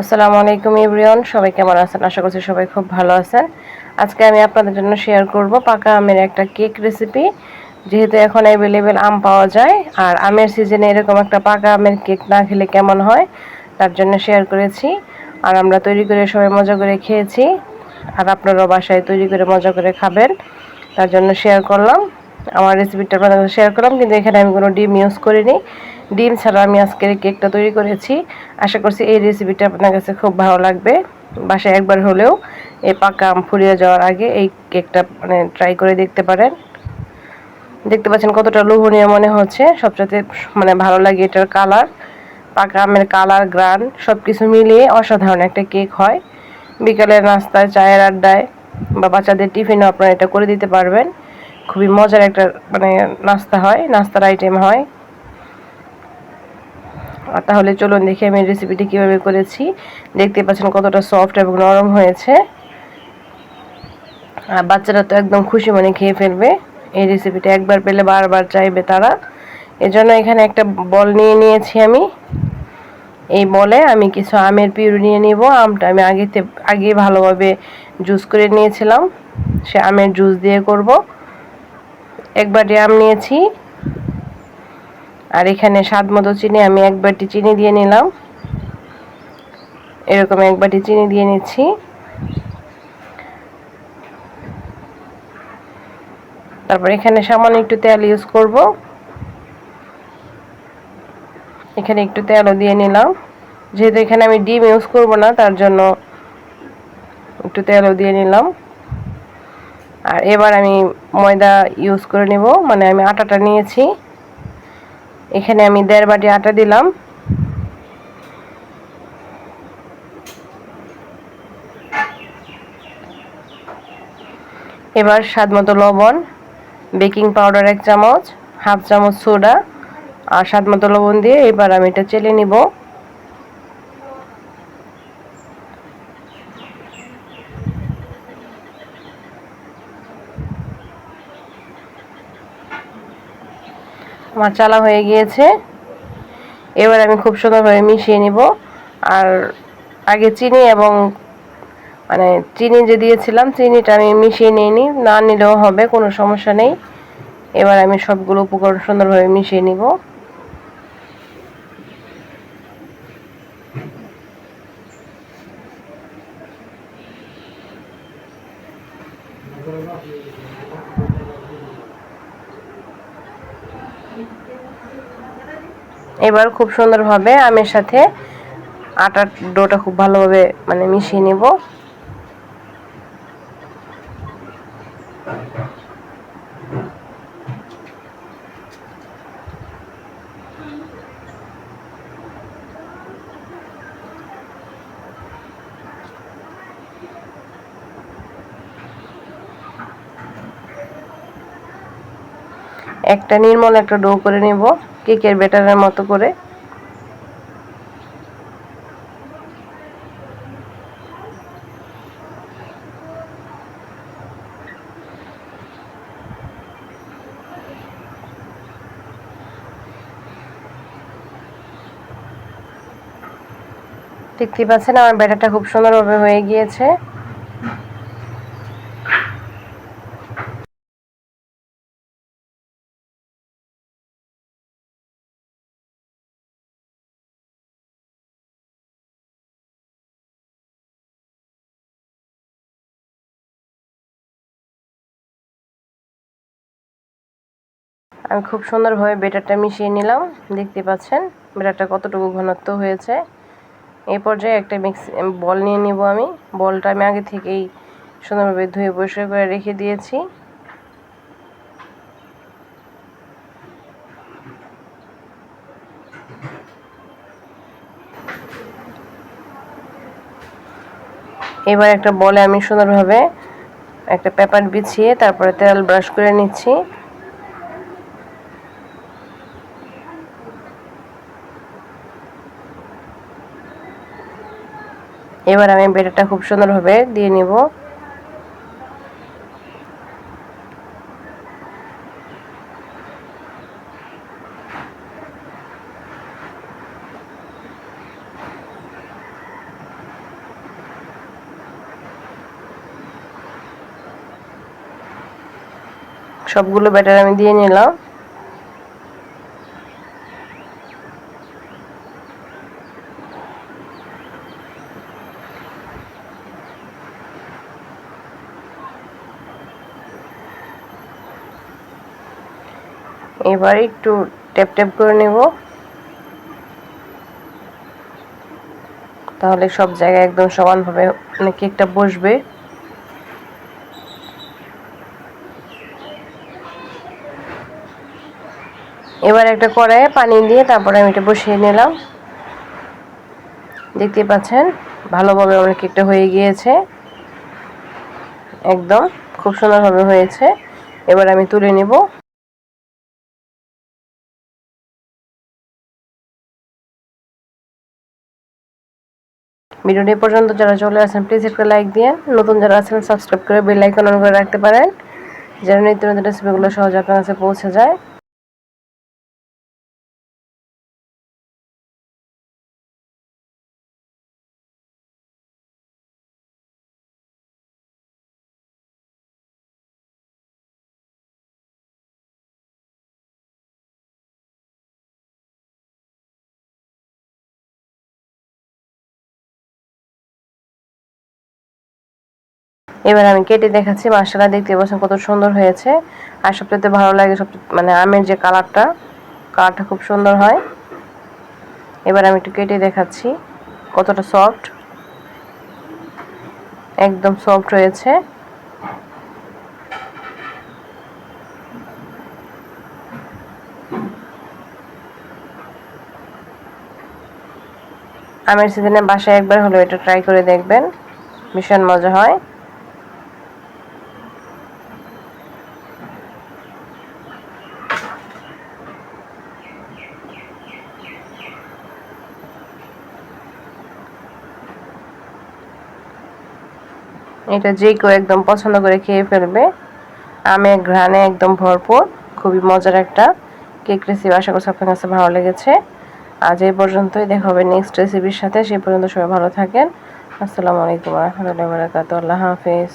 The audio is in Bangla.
আসসালামু আলাইকুম এভরিওয়ান, সবাই কেমন আছেন? আশা করছি সবাই খুব ভালো আছেন। আজকে আমি আপনাদের জন্য শেয়ার করব পাকা আমের একটা কেক রেসিপি। যেহেতু এখন অ্যাভেলেবেল আম পাওয়া যায়, আর আমের সিজনে এরকম একটা পাকা আমের কেক না খেলে কেমন হয়, তার জন্য শেয়ার করেছি। আর আমরা তৈরি করে সবাই মজা করে খেয়েছি, আর আপনারাও বাসায় তৈরি করে মজা করে খাবেন, তার জন্য শেয়ার করলাম। আমার রেসিপিটা আপনাদের সাথে শেয়ার করলাম, কিন্তু এখানে আমি কোনো ডিম ইউজ করিনি। ডিম ছাড়া আমি আজকের কেকটা তৈরি করেছি। আশা করছি এই রেসিপিটা আপনার কাছে খুব ভালো লাগবে। বাসায় একবার হলেও এই পাকা আম ফুরিয়ে যাওয়ার আগে এই কেকটা ট্রাই করে দেখতে পারেন। দেখতে পাচ্ছেন কতটা লোভনীয় মনে হচ্ছে। সবচেয়ে ভালো লাগে এটার কালার, পাকা আমের কালার, গ্রান সব কিছু মিলিয়ে অসাধারণ একটা কেক হয়। বিকালের নাস্তায়, চায়ের আড্ডায় বা বাচ্চাদের টিফিনও আপনারা এটা করে দিতে পারবেন। খুবই মজার একটা নাস্তা হয়, নাস্তার আইটেম হয়। আর তাহলে চলুন দেখি আমি রেসিপিটি কীভাবে করেছি। দেখতে পাচ্ছেন কতটা সফট এবং নরম হয়েছে, আর বাচ্চারা তো একদম খুশি মনে খেয়ে ফেলবে। এই রেসিপিটা একবার পেলে বারবার চাইবে তারা। এজন্য এখানে একটা বল নিয়ে নিয়েছি আমি। এই বলে আমি কিছু আমের পিউরি নিয়ে নিব। আমটা আমি আগে ভালোভাবে জুস করে নিয়েছিলাম, সে আমের জুস দিয়ে করব। এক বাটি আম নিয়েছি, আর এখানে স্বাদ মতো চিনি আমি এক বাটি চিনি দিয়ে নিলাম। এরকম এক বাটি চিনি দিয়ে নিচ্ছি। তারপর এখানে সামান্য একটু তেল ইউজ করব। এখানে একটু তেলও দিয়ে নিলাম, যেহেতু এখানে আমি ডিম ইউজ করব না, তার জন্য একটু তেলও দিয়ে নিলাম। আর এবার আমি ময়দা ইউজ করে নেব, আমি আটাটা নিয়েছি। এখানে আমি 1.5 বাটি আটা দিলাম। এবার স্বাদ মতো লবণ, বেকিং পাউডার 1 চামচ, হাফ চামচ সোডা আর স্বাদ মতো লবণ দিয়ে এবার আমি এটা চেলে নিব। আমার চালা হয়ে গিয়েছে। এবার আমি খুব সুন্দরভাবে মিশিয়ে নিব। আর আগে চিনি এবং চিনি যে দিয়েছিলাম, চিনিটা আমি মিশিয়ে নিইনি, না নিলেও হবে, কোনো সমস্যা নেই। এবার আমি সবগুলো উপকরণ সুন্দরভাবে মিশিয়ে নিব। এবার খুব সুন্দরভাবে আমের সাথে আটার ডোটা খুব ভালোভাবে মিশিয়ে নিব। একটা নির্মল একটা ডো করে নেব, কেকের ব্যাটারের মতো করে। দেখতে পাচ্ছেন আমার ব্যাটারটা খুব সুন্দরভাবে হয়ে গিয়েছে। আমি খুব সুন্দরভাবে ব্যাটারটা মিশিয়ে নিলাম। দেখতে পাচ্ছেন ব্যাটারটা কতটুকু ঘনত্ব হয়েছে। এই পর্যায়ে একটা বল নিয়ে নিব আমি। বলটা আমি আগে থেকেই সুন্দরভাবে ধুয়ে পরিষ্কার করে রেখে দিয়েছি। এবার একটা বলে আমি সুন্দরভাবে একটা পেপার বিছিয়ে তারপরে তেল ব্রাশ করে নিচ্ছি। এবার আমি ব্যাটারটা খুব সুন্দরভাবে দিয়ে নিব। সবগুলো ব্যাটার আমি দিয়ে নিলাম। এবার একটু ট্যাপ ট্যাপ করে নেব, তাহলে সব জায়গায় একদম সমানভাবে মানে কেকটা বসবে। এবার একটা কড়াইয়ে পানি দিয়ে তারপরে আমি এটা বসিয়ে নিলাম। দেখতে পাচ্ছেন ভালোভাবে আমার কেকটা হয়ে গিয়েছে, একদম খুব সুন্দরভাবে হয়েছে। এবার আমি তুলে নেব। ভিডিওটি পর্যন্ত যারা চলে আসেন প্লিজ একটা লাইক দিয়ে, নতুন যারা আছেন সাবস্ক্রাইব করে বেল আইকন অন করে রাখতে পারেন, যেন নিত্য নতুন রেসিপিগুলো সহজে আপনার কাছে পৌঁছে যায়। এবার আমি কেটে দেখাচ্ছি, মাশাআল্লাহ দেখতে পাচ্ছেন কত সুন্দর হয়েছে। আর সবচেয়ে ভালো লাগে মানে আমের যে কালারটা খুব সুন্দর হয়। এবার আমি একটু কেটে দেখাচ্ছি কতটা সফট, একদম সফট হয়েছে। আমের সিজনে বাসায় একবার হলো এটা ট্রাই করে দেখবেন, ভীষণ মজা হয়। এটা যে কেউ একদম পছন্দ করে খেয়ে ফেলবে। আমের ঘ্রাণে একদম ভরপুর, খুবই মজার একটা কেক রেসিপি। আশা করছি আপনার কাছে ভালো লেগেছে। আজ এই পর্যন্তই, দেখা হবে নেক্সট রেসিপির সাথে। সেই পর্যন্ত সবাই ভালো থাকেন। আসসালামু আলাইকুম ওয়া রাহমাতুল্লাহি ওয়া বারাকাতুহু। আল্লাহ হাফেজ।